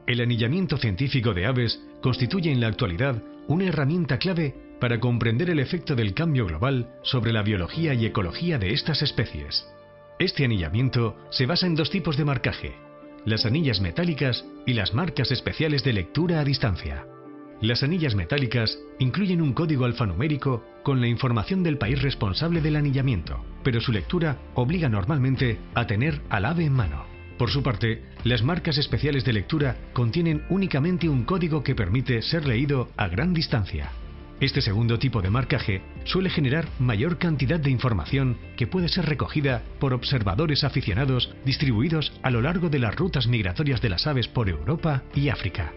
El anillamiento científico de aves constituye en la actualidad una herramienta clave para comprender el efecto del cambio global sobre la biología y ecología de estas especies. Este anillamiento se basa en dos tipos de marcaje: las anillas metálicas y las marcas especiales de lectura a distancia. Las anillas metálicas incluyen un código alfanumérico con la información del país responsable del anillamiento, pero su lectura obliga normalmente a tener al ave en mano. Por su parte, las marcas especiales de lectura contienen únicamente un código que permite ser leído a gran distancia. Este segundo tipo de marcaje suele generar mayor cantidad de información que puede ser recogida por observadores aficionados distribuidos a lo largo de las rutas migratorias de las aves por Europa y África.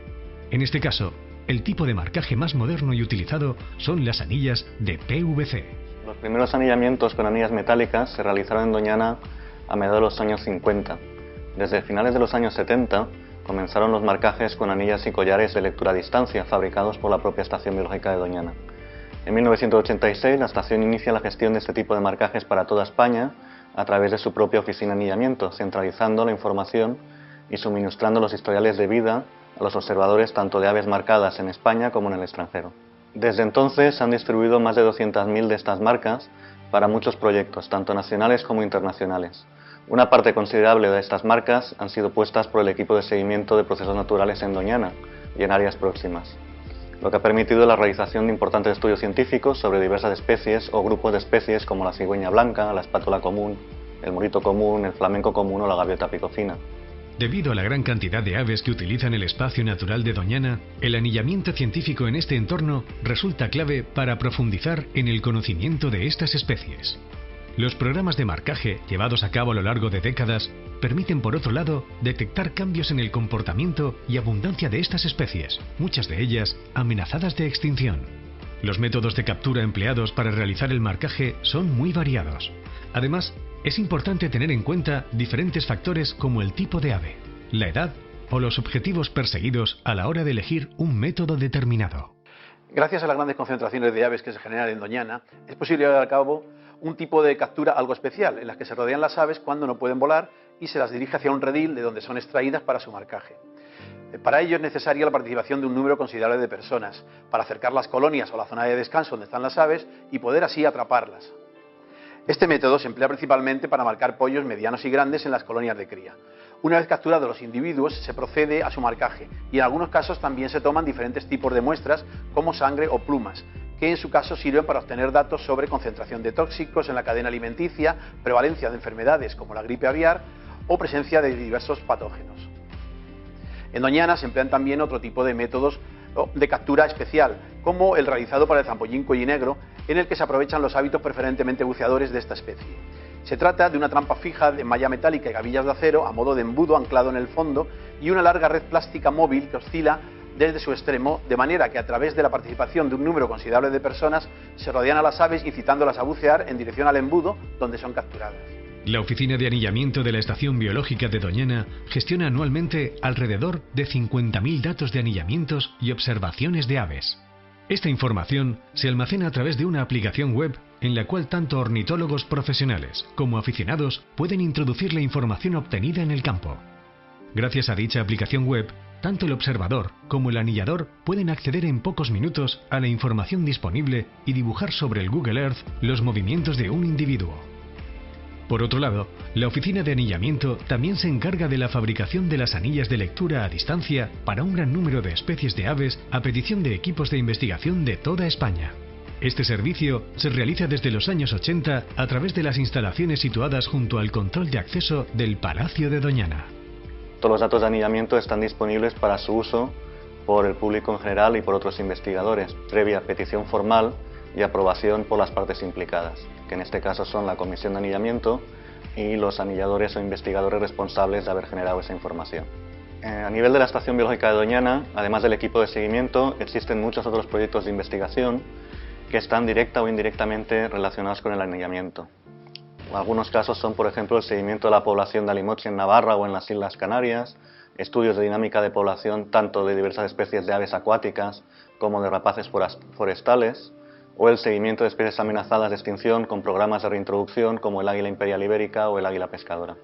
En este caso, el tipo de marcaje más moderno y utilizado son las anillas de PVC. Los primeros anillamientos con anillas metálicas se realizaron en Doñana a mediados de los años 50. Desde finales de los años 70 comenzaron los marcajes con anillas y collares de lectura a distancia fabricados por la propia Estación Biológica de Doñana. En 1986 la estación inicia la gestión de este tipo de marcajes para toda España a través de su propia oficina de anillamiento, centralizando la información y suministrando los historiales de vida a los observadores tanto de aves marcadas en España como en el extranjero. Desde entonces se han distribuido más de 200.000 de estas marcas para muchos proyectos, tanto nacionales como internacionales. Una parte considerable de estas marcas han sido puestas por el equipo de seguimiento de procesos naturales en Doñana y en áreas próximas, lo que ha permitido la realización de importantes estudios científicos sobre diversas especies o grupos de especies como la cigüeña blanca, la espátula común, el morito común, el flamenco común o la gaviota picofina. Debido a la gran cantidad de aves que utilizan el espacio natural de Doñana, el anillamiento científico en este entorno resulta clave para profundizar en el conocimiento de estas especies. Los programas de marcaje llevados a cabo a lo largo de décadas permiten, por otro lado, detectar cambios en el comportamiento y abundancia de estas especies, muchas de ellas amenazadas de extinción. Los métodos de captura empleados para realizar el marcaje son muy variados. Además, es importante tener en cuenta diferentes factores como el tipo de ave, la edad o los objetivos perseguidos a la hora de elegir un método determinado. Gracias a las grandes concentraciones de aves que se generan en Doñana, es posible llevar a cabo un tipo de captura algo especial, en la que se rodean las aves cuando no pueden volar y se las dirige hacia un redil de donde son extraídas para su marcaje. Para ello es necesaria la participación de un número considerable de personas, para acercar las colonias o la zona de descanso donde están las aves y poder así atraparlas. Este método se emplea principalmente para marcar pollos medianos y grandes en las colonias de cría. Una vez capturados los individuos, se procede a su marcaje y en algunos casos también se toman diferentes tipos de muestras como sangre o plumas, que en su caso sirven para obtener datos sobre concentración de tóxicos en la cadena alimenticia, prevalencia de enfermedades como la gripe aviar o presencia de diversos patógenos. En Doñana se emplean también otro tipo de métodos de captura especial, como el realizado para el zampollín cuellinegro, en el que se aprovechan los hábitos preferentemente buceadores de esta especie. Se trata de una trampa fija de malla metálica y gavillas de acero a modo de embudo anclado en el fondo y una larga red plástica móvil que oscila desde su extremo, de manera que a través de la participación de un número considerable de personas se rodean a las aves incitándolas a bucear en dirección al embudo donde son capturadas. La Oficina de Anillamiento de la Estación Biológica de Doñana gestiona anualmente alrededor de 50.000 datos de anillamientos y observaciones de aves. Esta información se almacena a través de una aplicación web en la cual tanto ornitólogos profesionales como aficionados pueden introducir la información obtenida en el campo. Gracias a dicha aplicación web, tanto el observador como el anillador pueden acceder en pocos minutos a la información disponible y dibujar sobre el Google Earth los movimientos de un individuo. Por otro lado, la Oficina de Anillamiento también se encarga de la fabricación de las anillas de lectura a distancia para un gran número de especies de aves a petición de equipos de investigación de toda España. Este servicio se realiza desde los años 80 a través de las instalaciones situadas junto al control de acceso del Palacio de Doñana. Todos los datos de anillamiento están disponibles para su uso por el público en general y por otros investigadores, previa petición formal y aprobación por las partes implicadas, que en este caso son la Comisión de Anillamiento y los anilladores o investigadores responsables de haber generado esa información. A nivel de la Estación Biológica de Doñana, además del equipo de seguimiento, existen muchos otros proyectos de investigación que están directa o indirectamente relacionados con el anillamiento. Algunos casos son, por ejemplo, el seguimiento de la población de alimoche en Navarra o en las Islas Canarias, estudios de dinámica de población tanto de diversas especies de aves acuáticas como de rapaces forestales, o el seguimiento de especies amenazadas de extinción con programas de reintroducción como el águila imperial ibérica o el águila pescadora.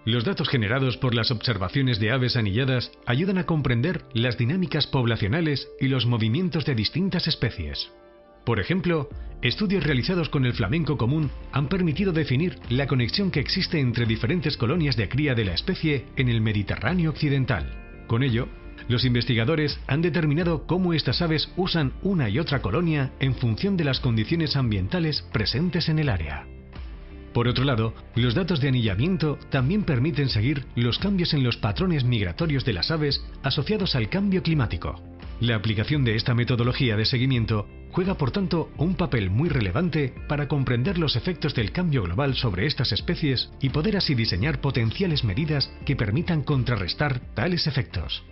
Los datos generados por las observaciones de aves anilladas ayudan a comprender las dinámicas poblacionales y los movimientos de distintas especies. Por ejemplo, estudios realizados con el flamenco común han permitido definir la conexión que existe entre diferentes colonias de cría de la especie en el Mediterráneo occidental. Con ello, los investigadores han determinado cómo estas aves usan una y otra colonia en función de las condiciones ambientales presentes en el área. Por otro lado, los datos de anillamiento también permiten seguir los cambios en los patrones migratorios de las aves asociados al cambio climático. La aplicación de esta metodología de seguimiento juega por tanto un papel muy relevante para comprender los efectos del cambio global sobre estas especies y poder así diseñar potenciales medidas que permitan contrarrestar tales efectos.